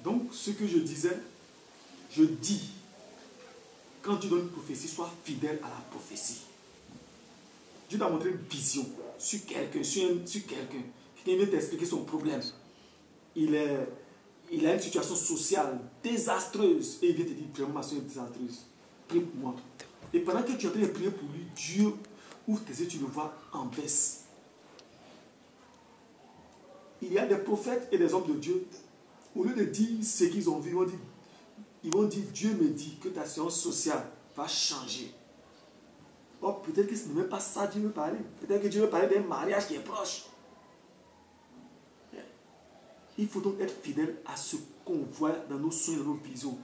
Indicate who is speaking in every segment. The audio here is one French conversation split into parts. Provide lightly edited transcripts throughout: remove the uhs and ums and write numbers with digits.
Speaker 1: Donc, ce que je disais, je dis, quand tu donnes une prophétie, sois fidèle à la prophétie. Dieu t'a montré une vision sur quelqu'un, quelqu'un vient t'expliquer son problème. Il a une situation sociale désastreuse et il vient te dire vraiment ma soeur est désastreuse. Prie pour moi. Et pendant que tu es en train de prier pour lui, Dieu ouvre tes yeux, tu le vois en baisse. Il y a des prophètes et des hommes de Dieu, au lieu de dire ce qu'ils ont vu, ils vont dire Dieu me dit que ta situation sociale va changer. Or, peut-être que ce n'est même pas ça que Dieu veut parler. Peut-être que Dieu veut parler d'un mariage qui est proche. Il faut donc être fidèle à ce qu'on voit dans nos soins, dans nos visions.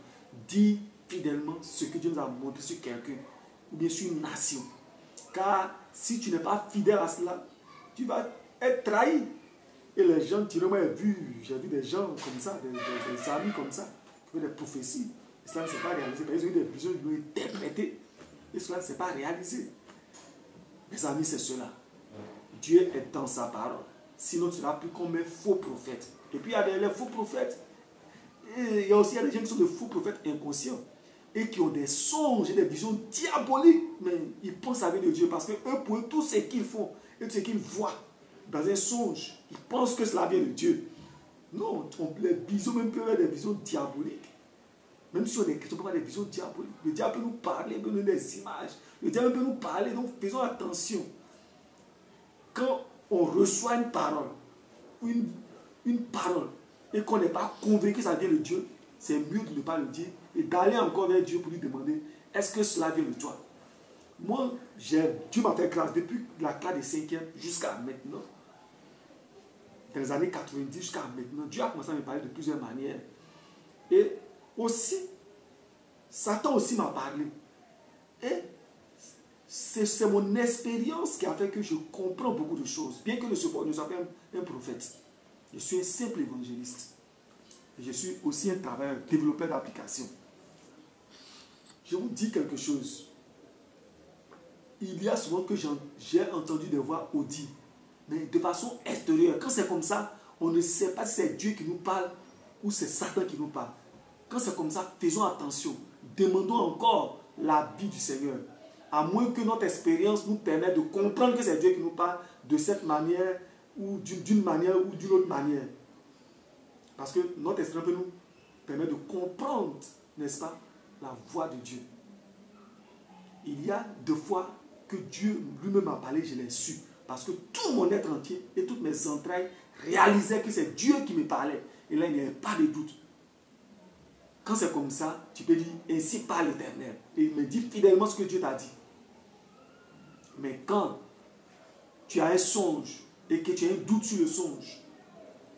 Speaker 1: Dis fidèlement ce que Dieu nous a montré sur quelqu'un ou bien sur une nation. Car si tu n'es pas fidèle à cela, tu vas être trahi. Et les gens diront, moi j'ai vu des gens comme ça, des amis comme ça, qui font des prophéties. Et cela ne s'est pas réalisé. Ils ont eu des visions, ils l'ont interprété. Et cela ne s'est pas réalisé. Mes amis, c'est cela. Dieu est dans sa parole. Sinon, tu seras plus comme un faux prophète. Et puis, il y a les faux prophètes. Et il y a aussi des gens qui sont des faux prophètes inconscients. Et qui ont des songes et des visions diaboliques. Mais ils pensent avec de Dieu. Parce que eux, pour eux, tout ce qu'ils font et tout ce qu'ils voient dans un songe, ils pensent que cela vient de Dieu. Non, les visions même peuvent être des visions diaboliques. Même si on est chrétien, on peut avoir des visions diaboliques. Le diable peut nous parler, peut nous donner des images. Le diable peut nous parler, donc faisons attention. Quand on reçoit une parole, une parole, et qu'on n'est pas convaincu que ça vient de Dieu, c'est mieux de ne pas le dire et d'aller encore vers Dieu pour lui demander, est-ce que cela vient de toi? Moi, Dieu m'a fait grâce depuis la classe de 5e jusqu'à maintenant. Dans les années 90 jusqu'à maintenant, Dieu a commencé à me parler de plusieurs manières. Et aussi, Satan aussi m'a parlé. Et c'est mon expérience qui a fait que je comprends beaucoup de choses. Bien que je ne sois pas un prophète. Je suis un simple évangéliste. Et je suis aussi un travailleur, développeur d'applications. Je vous dis quelque chose. Il y a souvent que j'ai entendu des voix audibles, mais de façon extérieure. Quand c'est comme ça, on ne sait pas si c'est Dieu qui nous parle ou c'est Satan qui nous parle. Quand c'est comme ça, faisons attention. Demandons encore l'avis du Seigneur. À moins que notre expérience nous permette de comprendre que c'est Dieu qui nous parle de cette manière ou d'une manière ou d'une autre manière. Parce que notre expérience peut nous permettre de comprendre, n'est-ce pas, la voix de Dieu. Il y a deux fois que Dieu lui-même m'a parlé, je l'ai su. Parce que tout mon être entier et toutes mes entrailles réalisaient que c'est Dieu qui me parlait. Et là, il n'y avait pas de doute. Quand c'est comme ça, tu peux dire, ainsi parle l'Éternel. Et il me dit fidèlement ce que Dieu t'a dit. Mais quand tu as un songe et que tu as un doute sur le songe,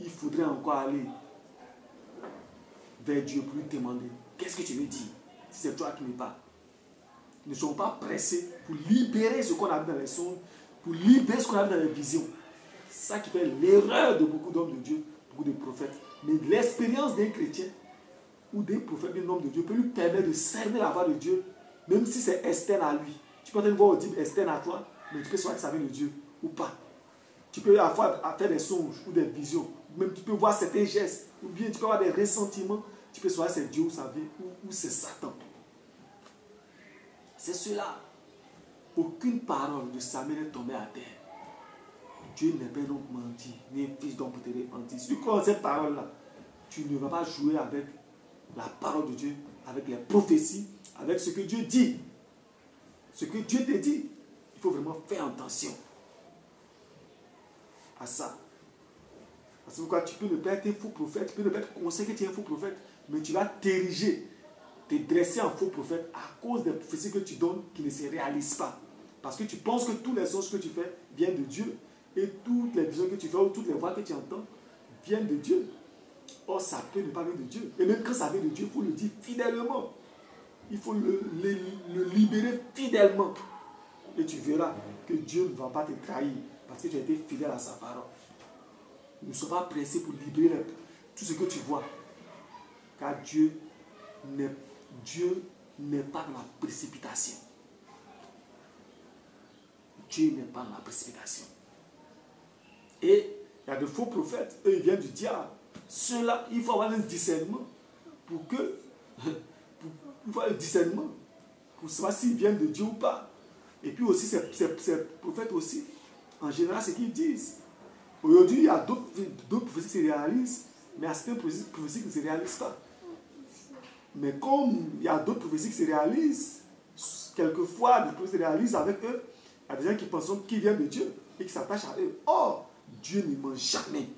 Speaker 1: il faudrait encore aller vers Dieu pour lui demander, qu'est-ce que tu veux dire? Si c'est toi qui me parles. Ne soyons pas pressés pour libérer ce qu'on a vu dans les songes, pour libérer ce qu'on a vu dans les visions. C'est ça qui fait l'erreur de beaucoup d'hommes de Dieu, beaucoup de prophètes. Mais l'expérience d'un chrétien ou d'un prophète, d'un homme de Dieu peut lui permettre de servir la voix de Dieu, même si c'est externe à lui. Tu peux avoir une voix audible externe à toi, mais tu peux savoir que ça vient de Dieu ou pas. Tu peux à la fois faire des songes ou des visions, même tu peux voir certains gestes, ou bien tu peux avoir des ressentiments, tu peux savoir que c'est Dieu ou ça vient, ou c'est Satan. C'est cela. Aucune parole de Samuel n'est tombée à terre. Dieu n'est pas donc menti, ni un fils d'homme pour te mentir. Si tu crois en cette parole-là, tu ne vas pas jouer avec la parole de Dieu, avec les prophéties, avec ce que Dieu dit. Ce que Dieu te dit, il faut vraiment faire attention à ça. Parce que pourquoi tu peux ne pas être un faux prophète, tu peux ne pas être conscient que tu es un faux prophète, mais tu vas t'ériger, te dresser en faux prophète à cause des prophéties que tu donnes qui ne se réalisent pas. Parce que tu penses que tous les songes que tu fais viennent de Dieu et toutes les visions que tu fais ou toutes les voix que tu entends viennent de Dieu. Or, ça peut ne pas venir de Dieu. Et même quand ça vient de Dieu, il faut le dire fidèlement. Il faut le libérer fidèlement. Et tu verras que Dieu ne va pas te trahir parce que tu as été fidèle à sa parole. Ne sois pas pressé pour libérer tout ce que tu vois. Car Dieu n'est pas dans la précipitation. Dieu n'est pas dans la précipitation. Et il y a de faux prophètes, eux ils viennent du diable. Cela, il faut avoir un discernement pour que, il faut avoir un discernement pour savoir s'ils viennent de Dieu ou pas. Et puis aussi, ces prophètes aussi, en général, ce qu'ils disent. Aujourd'hui, il y a d'autres prophéties qui se réalisent, mais il y a certaines prophéties qui ne se réalisent pas. Mais comme il y a d'autres prophéties qui se réalisent, quelquefois, des prophéties se réalisent avec eux, il y a des gens qui pensent qu'ils viennent de Dieu et qui s'attachent à eux. Or, Dieu ne ment jamais.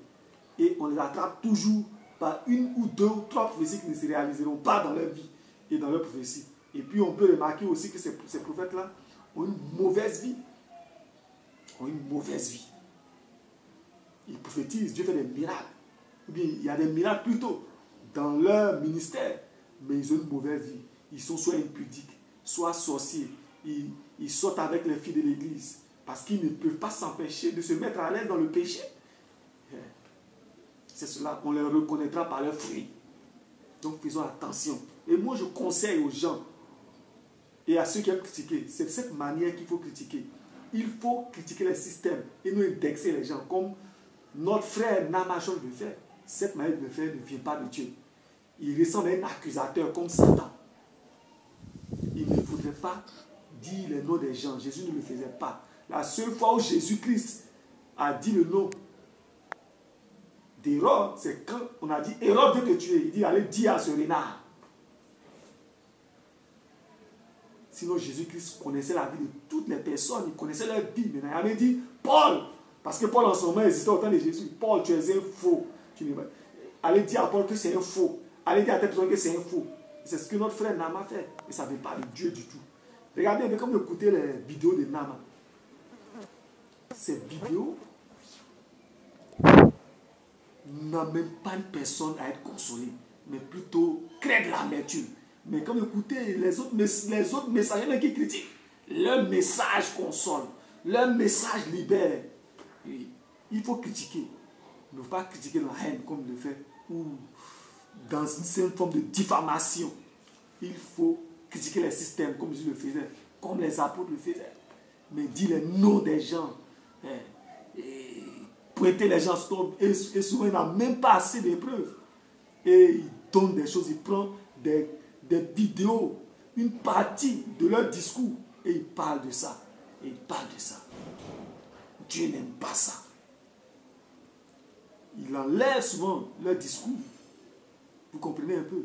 Speaker 1: Et on les attrape toujours par une ou deux ou trois prophéties qui ne se réaliseront pas dans leur vie et dans leur prophétie. Et puis, on peut remarquer aussi que ces prophètes-là ont une mauvaise vie. Ont une mauvaise vie. Ils prophétisent, Dieu fait des miracles. Ou bien, il y a des miracles plutôt dans leur ministère. Mais ils ont une mauvaise vie. Ils sont soit impudiques, soit sorciers. Ils sortent avec les filles de l'église. Parce qu'ils ne peuvent pas s'empêcher de se mettre à l'aise dans le péché. C'est cela, on les reconnaîtra par leurs fruits. Donc faisons attention. Et moi je conseille aux gens et à ceux qui aiment critiquer, c'est de cette manière qu'il faut critiquer. Il faut critiquer les systèmes et nous indexer les gens comme notre frère Namachon le fait. Cette manière de le faire ne vient pas de Dieu. Il ressemble à un accusateur comme Satan. Il ne faudrait pas dire les noms des gens. Jésus ne le faisait pas. La seule fois où Jésus-Christ a dit le nom d'Hérode, c'est quand on a dit Hérode veut te tuer. Il dit allez dire à ce renard. Sinon Jésus-Christ connaissait la vie de toutes les personnes, il connaissait leur vie. Mais il n'a jamais dit Paul, parce que Paul en ce moment existait au temps de Jésus. Paul, tu es un faux. Allez dire à Paul que c'est un faux. Allez dire à telle personne que c'est un faux. C'est ce que notre frère Nama fait. Et ça ne vient pas de Dieu du tout. Regardez, mais comme écoutez les vidéos de Nama. Ces vidéos n'amènent pas une personne à être consolée, mais plutôt créent de l'amertume. Mais comme écoutez les autres messagers qui critiquent, leur message console, leur message libère. Et il faut critiquer. Il ne faut pas critiquer la haine comme il le fait, ou dans une certaine forme de diffamation. Il faut critiquer les systèmes comme Jésus le faisait, comme les apôtres le faisaient. Mais dire les noms des gens, et pointer les gens et souvent il n'a même pas assez de preuves. Et il donne des choses, il prend des vidéos, une partie de leur discours, et il parle de ça. Et il parle de ça. Dieu n'aime pas ça. Il enlève souvent leur discours. Vous comprenez un peu?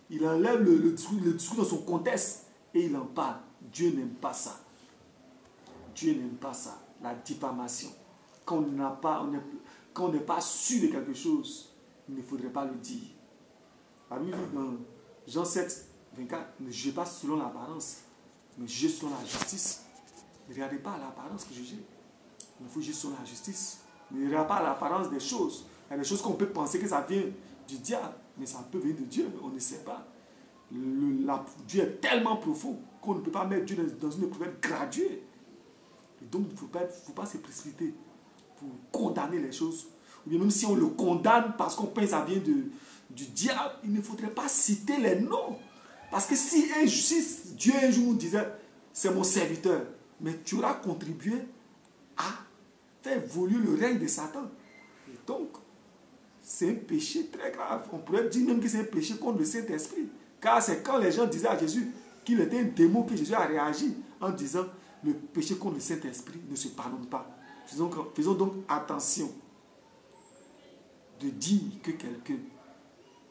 Speaker 1: Il enlève le discours dans son contexte et il en parle. Dieu n'aime pas ça. Dieu n'aime pas ça. La diffamation. Quand on n'est pas sûr de quelque chose, il ne faudrait pas le dire. La Bible dit dans Jean 7, 24, ne jugez pas selon l'apparence, mais jugez selon la justice. Ne regardez pas à l'apparence que jugez. Il faut juger selon la justice. Ne regardez pas à l'apparence des choses. Il y a des choses qu'on peut penser que ça vient du diable, mais ça peut venir de Dieu, mais on ne sait pas. Dieu est tellement profond qu'on ne peut pas mettre Dieu dans une épreuve graduée. Et donc, il ne faut pas se précipiter pour condamner les choses. Ou bien même si on le condamne parce qu'on pense que ça vient du diable, il ne faudrait pas citer les noms. Parce que si Dieu un jour nous disait, c'est mon serviteur, mais tu auras contribué à faire évoluer le règne de Satan. Et donc, c'est un péché très grave. On pourrait dire même que c'est un péché contre le Saint-Esprit. Car c'est quand les gens disaient à Jésus qu'il était un démon que Jésus a réagi en disant le péché contre le Saint-Esprit ne se pardonne pas. Faisons donc attention de dire que quelqu'un,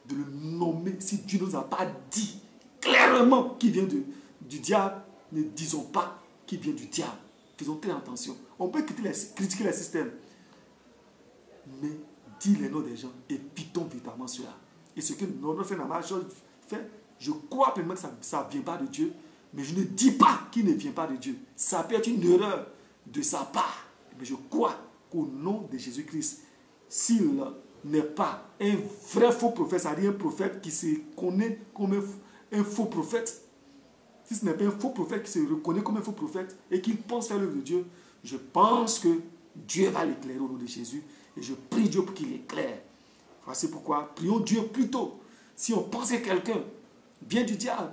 Speaker 1: de le nommer, si Dieu ne nous a pas dit clairement qu'il vient du diable, ne disons pas qu'il vient du diable. Faisons très attention. On peut critiquer les systèmes, mais dire les noms des gens, évitons véritablement cela. Et ce que notre frère Namachon fait, je crois pleinement que ça ne vient pas de Dieu, mais je ne dis pas qu'il ne vient pas de Dieu. Ça peut être une erreur de sa part, mais je crois qu'au nom de Jésus-Christ, s'il n'est pas un vrai faux prophète, c'est-à-dire un prophète qui se connaît comme un faux prophète, si ce n'est pas un faux prophète qui se reconnaît comme un faux prophète et qu'il pense faire l'œuvre de Dieu, je pense que Dieu va l'éclairer au nom de Jésus. Et je prie Dieu pour qu'il éclaire. Voici pourquoi, prions Dieu plutôt. Si on pense que quelqu'un vient du diable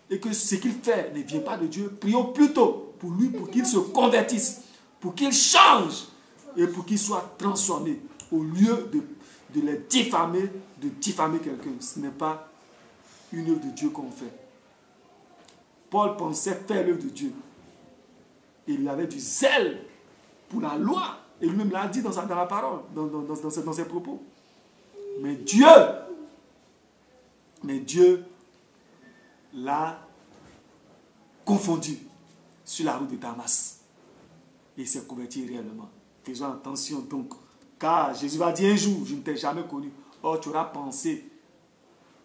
Speaker 1: et que ce qu'il fait ne vient pas de Dieu, prions plutôt pour lui, pour qu'il se convertisse, pour qu'il change et pour qu'il soit transformé au lieu de les diffamer, de diffamer quelqu'un. Ce n'est pas une œuvre de Dieu qu'on fait. Paul pensait faire l'œuvre de Dieu. Et il avait du zèle pour la loi. Et lui-même l'a dit dans la parole, dans ses propos. Mais Dieu l'a confondu sur la route de Damas. Et il s'est converti réellement. Faisons attention donc. Car Jésus va dire un jour, je ne t'ai jamais connu. Or, tu auras pensé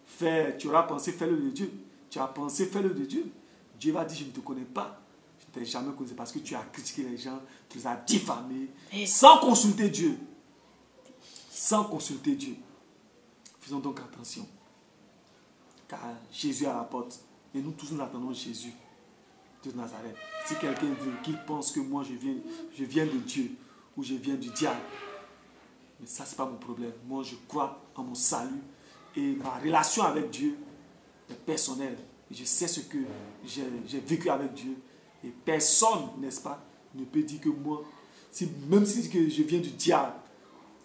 Speaker 1: faire l'œuvre de Dieu. Tu as pensé faire l'œuvre de Dieu. Dieu va dire, je ne te connais pas. Je ne t'ai jamais connu parce que tu as critiqué les gens, tu les as diffamés, sans consulter Dieu. Sans consulter Dieu. Faisons donc attention. Car Jésus est à la porte. Et nous tous nous attendons Jésus de Nazareth. Si quelqu'un veut qu'il pense que moi je viens de Dieu ou je viens du diable, mais ça c'est pas mon problème. Moi je crois en mon salut et ma relation avec Dieu est personnelle. Et je sais ce que j'ai vécu avec Dieu et personne, n'est-ce pas, ne peut dire que moi, même si que je viens du diable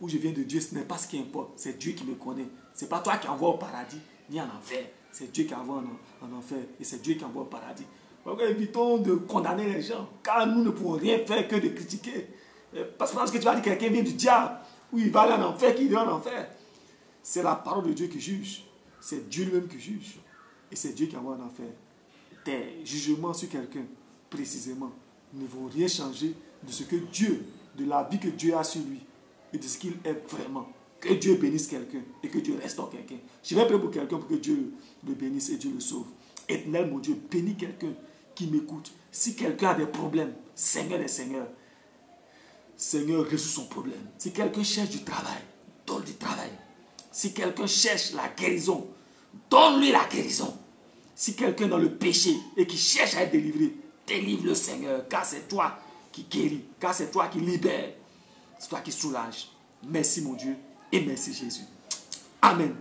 Speaker 1: ou je viens de Dieu, ce n'est pas ce qui importe. C'est Dieu qui me connaît. C'est pas toi qui envoies au paradis ni en enfer. C'est Dieu qui envoie en enfer et c'est Dieu qui envoie au paradis. Donc évitons de condamner les gens, car nous ne pouvons rien faire que de critiquer. Parce que tu vas dire que quelqu'un vient du diable, ou il va aller en enfer, qu'il est en enfer. C'est la parole de Dieu qui juge. C'est Dieu lui-même qui juge. Et c'est Dieu qui envoie en enfer. Tes jugements sur quelqu'un, précisément, ne vont rien changer de ce que Dieu, de la vie que Dieu a sur lui, et de ce qu'il est vraiment. Que Dieu bénisse quelqu'un et que Dieu restaure quelqu'un. Je vais prier pour quelqu'un pour que Dieu le bénisse et Dieu le sauve. Éternel, mon Dieu, bénis quelqu'un qui m'écoute. Si quelqu'un a des problèmes, Seigneur des Seigneurs, Seigneur, résout son problème. Si quelqu'un cherche du travail, donne du travail. Si quelqu'un cherche la guérison, donne-lui la guérison. Si quelqu'un est dans le péché et qui cherche à être délivré, délivre le Seigneur, car c'est toi qui guéris, car c'est toi qui libères, c'est toi qui soulages. Merci mon Dieu et merci Jésus. Amen.